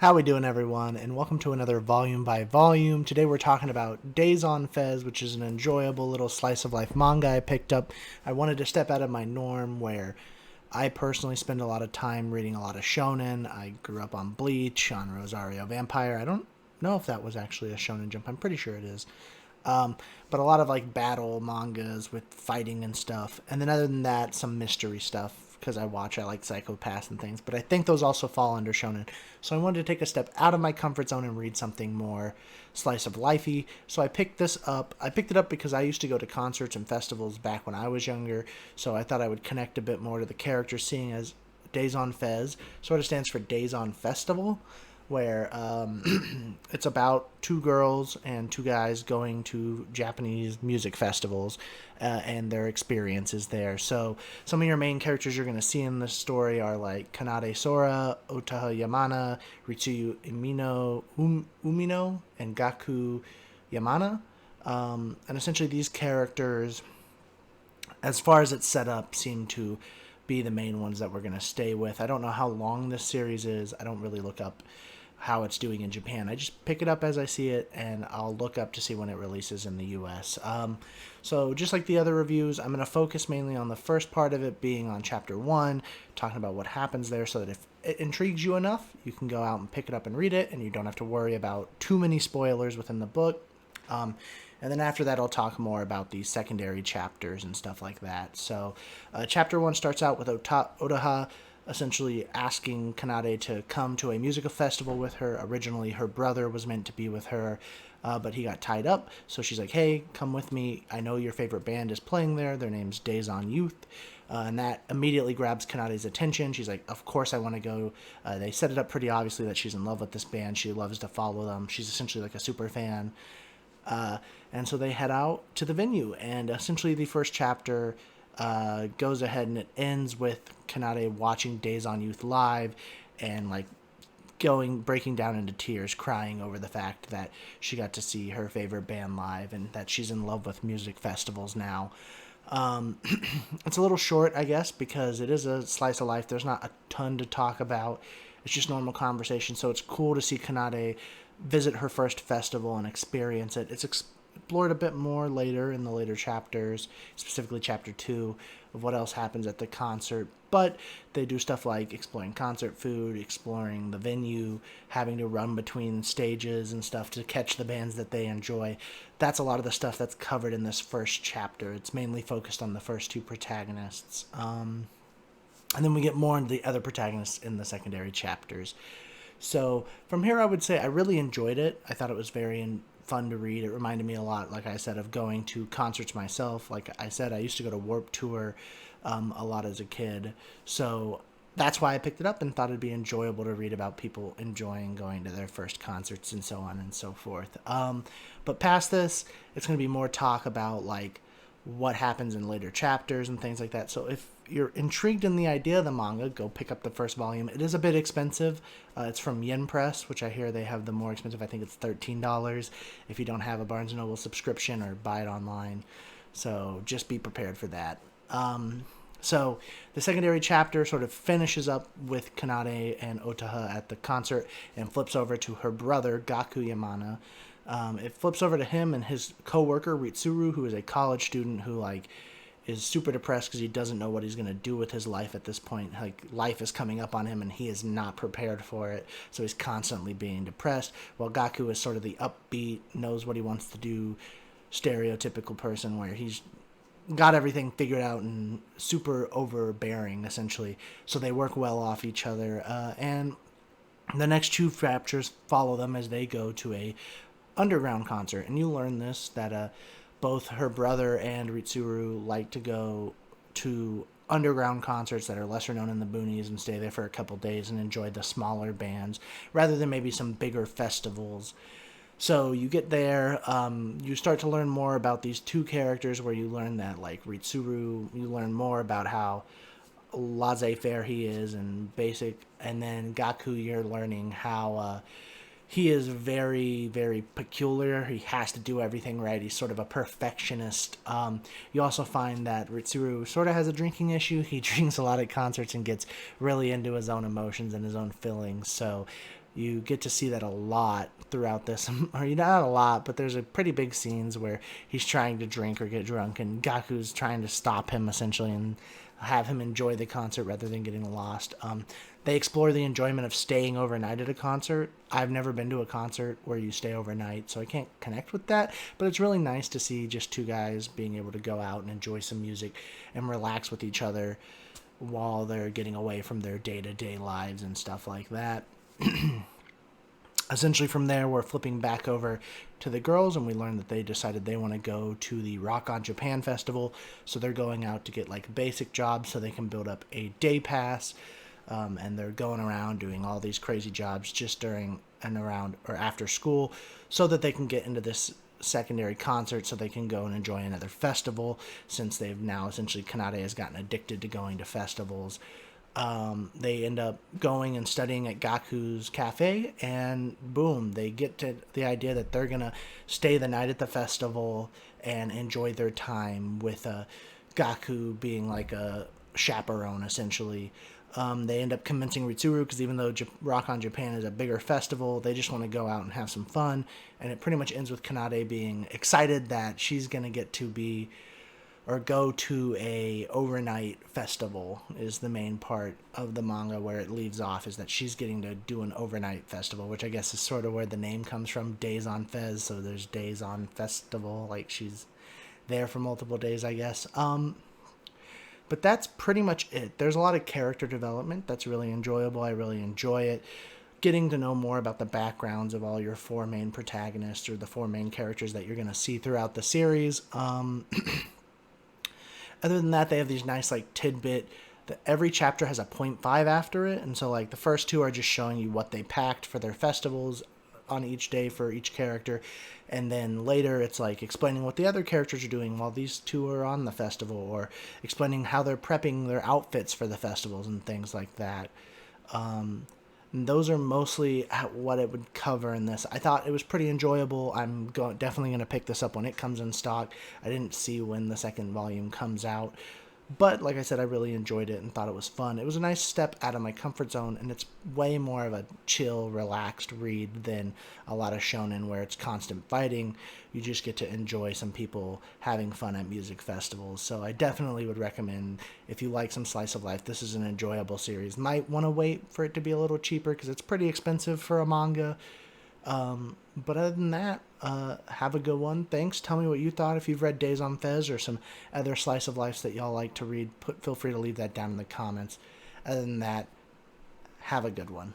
How we doing, everyone? And welcome to another volume by volume. Today we're talking about Days on Fez, which is an enjoyable little slice of life manga I picked up. I wanted to step out of my norm where I personally spend a lot of time reading a lot of shonen. I grew up on Bleach, on Rosario Vampire. I don't know if that was actually a shonen jump. I'm pretty sure it is. Um, but a lot of like battle mangas with fighting and stuff. And then other than that, some mystery stuff because I like Psychopaths and things. But I think those also fall under shonen. So I wanted to take a step out of my comfort zone and read something more slice of lifey. So I picked this up. I picked it up because I used to go to concerts and festivals back when I was younger. So I thought I would connect a bit more to the characters, seeing as Days on Fez sort of stands for Days on Festival, where it's about two girls and two guys going to Japanese music festivals and their experiences there. So some of your main characters you're going to see in this story are like Kanade Sora, Otaha Yamana, Ritsuyu Umino, and Gaku Yamana. And essentially these characters, as far as it's set up, seem to be the main ones that we're going to stay with. I don't know how long this series is. I don't really look up how it's doing in Japan. I just pick it up as I see it, and I'll look up to see when it releases in the US. So just like the other reviews, I'm going to focus mainly on the first part of it being on Chapter 1, talking about what happens there, so that if it intrigues you enough, you can go out and pick it up and read it, and you don't have to worry about too many spoilers within the book. And then after that, I'll talk more about these secondary chapters and stuff like that. So Chapter 1 starts out with Otaha essentially asking Kanade to come to a musical festival with her. Originally, her brother was meant to be with her, but he got tied up. So she's like, hey, come with me. I know your favorite band is playing there. Their name's Days on Youth. And that immediately grabs Kanade's attention. She's like, of course I want to go. They set it up pretty obviously that she's in love with this band. She loves to follow them. She's essentially like a super fan. And so they head out to the venue. And essentially the first chapter goes ahead and it ends with Kanade watching Days on Youth live and like breaking down into tears, crying over the fact that she got to see her favorite band live and that she's in love with music festivals now. It's a little short, I guess, because it is a slice of life. There's not a ton to talk about. It's just normal conversation. So it's cool to see Kanade visit her first festival and experience it. It's explored a bit more later in the later chapters, specifically chapter 2, of what else happens at the concert. But they do stuff like exploring concert food, exploring the venue, having to run between stages and stuff to catch the bands that they enjoy. That's a lot of the stuff that's covered in this first chapter. It's mainly focused on the first two protagonists. And then we get more into the other protagonists in the secondary chapters. So from here, I would say I really enjoyed it. I thought it was very fun to read. It reminded me a lot, like I said, of going to concerts myself. Like I said, I used to go to Warped Tour a lot as a kid. So that's why I picked it up and thought it'd be enjoyable to read about people enjoying going to their first concerts and so on and so forth. But past this, it's going to be more talk about like what happens in later chapters and things like that. So if you're intrigued in the idea of the manga, go pick up the first volume. It is a bit expensive. It's from Yen Press, which I hear they have the more expensive. I think it's $13 if you don't have a Barnes & Noble subscription or buy it online. So just be prepared for that. So the secondary chapter sort of finishes up with Kanade and Otaha at the concert and flips over to her brother, Gaku Yamana. It flips over to him and his coworker Ritsuru, who is a college student who like is super depressed because he doesn't know what he's going to do with his life at this point. Like life is coming up on him and he is not prepared for it, so he's constantly being depressed, while Gaku is sort of the upbeat, knows what he wants to do, stereotypical person where he's got everything figured out and super overbearing essentially. So they work well off each other, and the next two chapters follow them as they go to a underground concert. And you learn this, that both her brother and Ritsuru like to go to underground concerts that are lesser known in the boonies and stay there for a couple days and enjoy the smaller bands rather than maybe some bigger festivals. So you get there, you start to learn more about these two characters, where you learn that like Ritsuru, you learn more about how laissez-faire he is and basic, and then Gaku, you're learning how he is very, very peculiar. He has to do everything right. He's sort of a perfectionist. You also find that Ritsuru sort of has a drinking issue. He drinks a lot at concerts and gets really into his own emotions and his own feelings. So You get to see that a lot throughout this, or not a lot, but there's a pretty big scenes where he's trying to drink or get drunk, and Gaku's trying to stop him essentially and have him enjoy the concert rather than getting lost. They explore the enjoyment of staying overnight at a concert. I've never been to a concert where you stay overnight, so I can't connect with that, but it's really nice to see just two guys being able to go out and enjoy some music and relax with each other while they're getting away from their day-to-day lives and stuff like that. Essentially from there, we're flipping back over to the girls, and we learn that they decided they want to go to the Rock on Japan festival, so they're going out to get like basic jobs so they can build up a day pass, and they're going around doing all these crazy jobs just during and around or after school so that they can get into this secondary concert so they can go and enjoy another festival, since they've now essentially Kanade has gotten addicted to going to festivals. They end up going and studying at Gaku's cafe, and boom, they get to the idea that they're gonna stay the night at the festival and enjoy their time with Gaku being like a chaperone essentially. They end up convincing Ritsuru because even though Rock on Japan is a bigger festival, they just want to go out and have some fun, and it pretty much ends with Kanade being excited that she's gonna get to be or go to a overnight festival is the main part of the manga where it leaves off, is that she's getting to do an overnight festival, which I guess is sort of where the name comes from, Days on Fez, so there's Days on Festival, like she's there for multiple days, I guess. But that's pretty much it. There's a lot of character development that's really enjoyable. I really enjoy it. Getting to know more about the backgrounds of all your four main protagonists or the four main characters that you're going to see throughout the series. Other than that, they have these nice like tidbit that every chapter has a 0.5 after it, and so like the first two are just showing you what they packed for their festivals on each day for each character, and then later it's like explaining what the other characters are doing while these two are on the festival, or explaining how they're prepping their outfits for the festivals and things like that. And those are mostly what it would cover in this. I thought it was pretty enjoyable. I'm definitely going to pick this up when it comes in stock. I didn't see when the second volume comes out. But like I said, I really enjoyed it and thought it was fun. It was a nice step out of my comfort zone, and it's way more of a chill, relaxed read than a lot of shonen where it's constant fighting. You just get to enjoy some people having fun at music festivals. So I definitely would recommend, if you like some slice of life, this is an enjoyable series. Might want to wait for it to be a little cheaper because it's pretty expensive for a manga. But other than that, have a good one. Thanks. Tell me what you thought. If you've read Days on Fez or some other slice of lives that y'all like to read, feel free to leave that down in the comments. Other than that, have a good one.